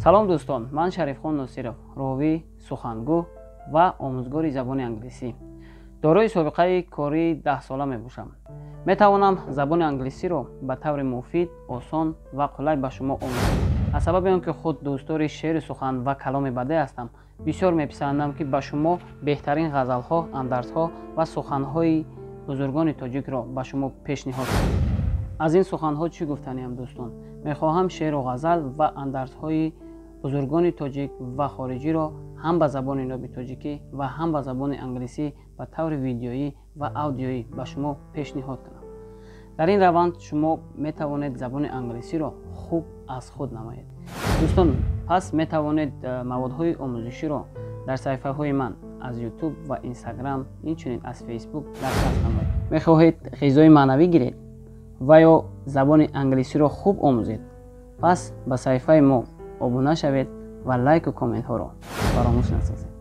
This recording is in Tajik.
салом дӯстон, ман Шарифхон Носиров, роҳивӣ, сухангӯ ва омӯзгори забони англисӣ. дорои собиқаи корӣ 10 сола мебошам. метавонам забони англисиро ба таври муфид, осон ва қулай ба шумо омӯзам. аз сабаби он ки худ дӯстдори шеъру сухан ва каломи бадеъ ҳастам, бисёр меписандам ки ба шумо беҳтарин ғазалҳо, андазҳо ва суханҳои бузургони тоҷикро ба шумо пешниҳод кунам. аз ин суханҳо чӣ гуфтаниям дӯстон? мехоҳам шеъру ғазал ва андазҳои бузургони тоҷик ва хориҷиро ҳам ба забони ноби тоҷикӣ ва ҳам ба забони англисӣ ба таври видеоӣ ва аудиоӣ ба шумо пешниҳод кунам. дар ин раванд шумо метавонед забони англисиро хуб аз худ намоед. дӯстон, пас метавонед маводҳои омӯзиширо дар саҳифаҳои ман аз ютуб ва инстаграм, инчунин аз фейсбук дастрас намоед. мехоҳед ғизои маънавӣ гиред ва ё забони англисиро хуб омӯзед? пас ба саҳифаи мо обуна шавед ва лайку комментҳоро фаромӯш насозед.